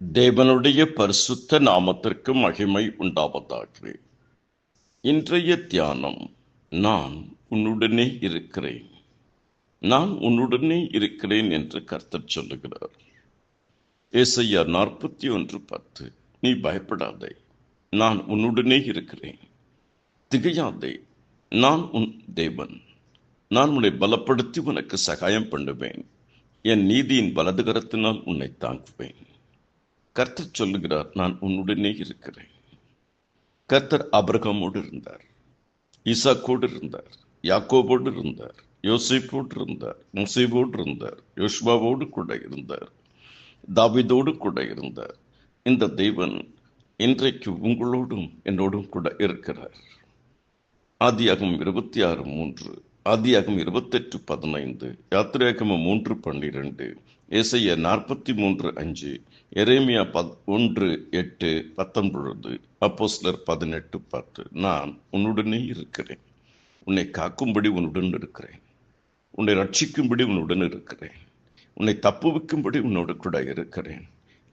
தேவனுடைய பரிசுத்த நாமத்திற்கு மகிமை உண்டாவதாக. இன்றைய தியானம், நான் உன்னுடனே இருக்கிறேன். நான் உன்னுடனே இருக்கிறேன் என்று கர்த்தர் சொல்லுகிறார். ஏசாயா 41:10. நீ பயப்படாதே, நான் உன்னுடனே இருக்கிறேன். திகையாதே, நான் உன் தேவன். நான் உன்னை பலப்படுத்தி உனக்கு சகாயம் பண்ணுவேன். என் நீதியின் வலது கரத்தினால் உன்னை தாங்குவேன். கர்த்தர் சொல்லுகிறார், நான் உன்னுடனே இருக்கிறேன். கர்த்தர் ஆபிரகாமோடு இருந்தார், ஈசாக்கோடு இருந்தார், யாக்கோபோடு இருந்தார், யோசேப்போடு இருந்தார், மோசேவோடு இருந்தார், யோசுவாவோடு கூட இருந்தார், தாவீதோடு கூட இருந்தார். இந்த தேவன் இன்றைக்கு உங்களோடும் என்னோடும் கூட இருக்கிறார். ஆதியாகமம் 26:3, ஆதியாகமம் 28:15, யாத்திராகமம் 3:12, ஏசாயா 43:5, எரேமியா 1:8-19, அப்போஸ்தலர் 18:10. நான் உன்னுடனே இருக்கிறேன். உன்னை காக்கும்படி உன்னுடன் இருக்கிறேன். உன்னை ரட்சிக்கும்படி உன்னுடன் இருக்கிறேன். உன்னை தப்புவிக்கும்படி உன்னோடு கூட இருக்கிறேன்.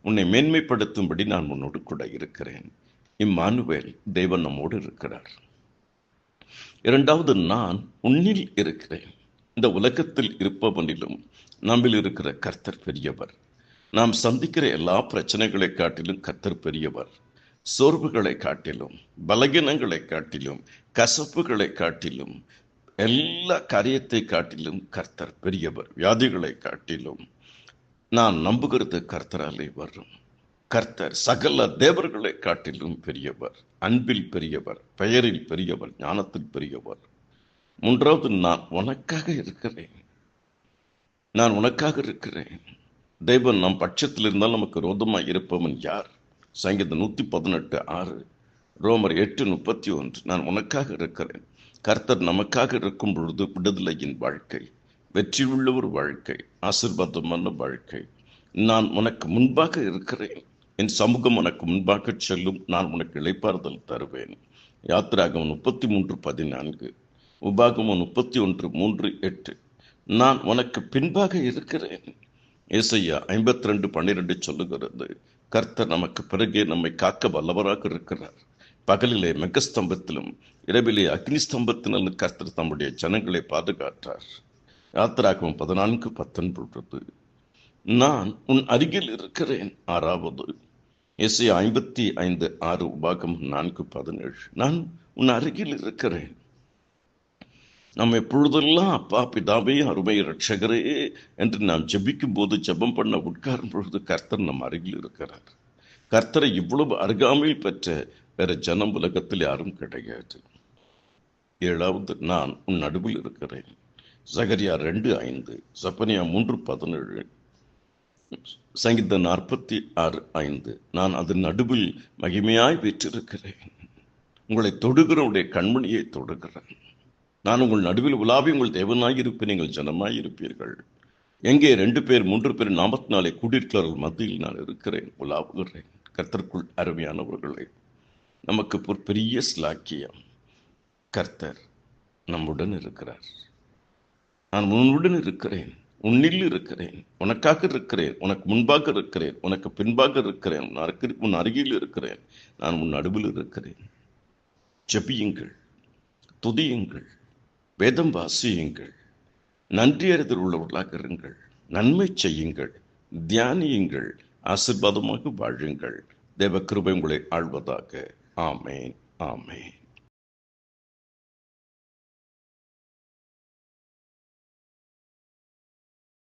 உன்னை மேன்மைப்படுத்தும்படி நான் உன்னோடு கூட இருக்கிறேன். இம்மானுவேல், தேவன் நம்மோடு இருக்கிறார். இரண்டாவது, நான் உன்னில் இருக்கிறேன். இந்த உலகத்தில் இருப்பவனிலும் நம்மில் இருக்கிற கர்த்தர் பெரியவர். நாம் சந்திக்கிற எல்லா பிரச்சனைகளை காட்டிலும் கர்த்தர் பெரியவர். சோர்வுகளை காட்டிலும், பலகீனங்களை காட்டிலும், கசப்புகளை காட்டிலும், எல்லா காரியத்தை காட்டிலும் கர்த்தர் பெரியவர். வியாதிகளை காட்டிலும் நான் நம்புகிறது கர்த்தராலே வரும். கர்த்தர் சகல தேவர்களை காட்டிலும் பெரியவர். அன்பில் பெரியவர், பெயரில் பெரியவர், ஞானத்தில் பெரியவர். மூன்றாவது, நான் உனக்காக இருக்கிறேன். நான் உனக்காக இருக்கிறேன். தேவன் நம் பட்சத்தில் இருந்தால் நமக்கு விரோதமாய் இருப்பவன் யார்? சங்கீதம் 118:6, ரோமர் 8:31. நான் உனக்காக இருக்கிறேன். கர்த்தர் நமக்காக இருக்கும் பொழுது விடுதலையின் வாழ்க்கை, வெற்றியுள்ள ஒரு வாழ்க்கை, ஆசீர்வாதமான வாழ்க்கை. நான் உனக்கு முன்பாக இருக்கிறேன். என் சமூகம் உனக்கு முன்பாக செல்லும். நான் உனக்கு இளைப்பாறுதல் தருவேன். யாத்திராகமம் 33:14, உபாகமம் 31:3-8. நான் உனக்கு பின்பாக இருக்கிறேன். ஏசாயா 52:12 சொல்லுகிறது, கர்த்தர் நமக்கு பிறகே நம்மை காக்க வல்லவராக இருக்கிறார். பகலிலே மெகஸ்தம்பத்திலும் இரவிலே அக்னி ஸ்தம்பத்திலும் கர்த்தர் தம்முடைய ஜனங்களை பாதுகாத்தார். யாத்திராகமம் 14:19. நான் உன் அருகில் இருக்கிறேன். ஆறாவது, ஏசாயா 55:6, உபாகமம் 4:17. நான் உன் அருகில் இருக்கிறேன். நாம் எப்பொழுதெல்லாம் அப்பா பிதாவே அருமை ரட்சகரே என்று நாம் ஜெபிக்கும் போது, ஜெபம் பண்ண உட்காரும் பொழுது கர்த்தர் நம் அருகில் இருக்கிறார். கர்த்தரை இவ்வளவு அருகாமையில் பெற்ற வேற ஜனம் உலகத்தில் யாரும் கிடையாது. ஏழாவது, நான் உன் நடுவில் இருக்கிறேன். சகரியா 2:5, சப்பனியா 3:17, சங்கீதம் 46:5. நான் அதன் நடுவில் மகிமையாய் பெற்றிருக்கிறேன். உங்களை தொடுகிறவனுடைய கண்மணியை தொடுகிறேன். நான் உங்கள் நடுவில் உலாவி உங்கள் தேவனாயிருப்பேன், நீங்கள் ஜனமாயிருப்பீர்கள். எங்கே 2 பேர் 3 பேர் நாமத்தினாலே கூடியிருக்கிறார்கள் மத்தியில் நான் இருக்கிறேன், உலாவுகிறேன். கர்த்தருக்குள் அருமையானவர்களே, நமக்கு ஒரு பெரிய ஸ்லாக்கியம். கர்த்தர் நம்முடன் இருக்கிறார். நான் உன்னுடன் இருக்கிறேன், உன்னில் இருக்கிறேன், உனக்காக இருக்கிறேன், உனக்கு முன்பாக இருக்கிறேன், உனக்கு பின்பாக இருக்கிறேன், உன் அருகில் இருக்கிறேன், நான் உன் நடுவில் இருக்கிறேன். ஜெபியுங்கள், துதியுங்கள், வேதம் வாசியுங்கள், நன்றி அறிதல் உள்ளவர்களாக இருங்கள், நன்மை செய்யுங்கள், தியானியுங்கள், ஆசீர்வாதமாக வாழுங்கள். தேவ கிருபை உங்களை ஆழ்வதாக. ஆமேன், ஆமேன்.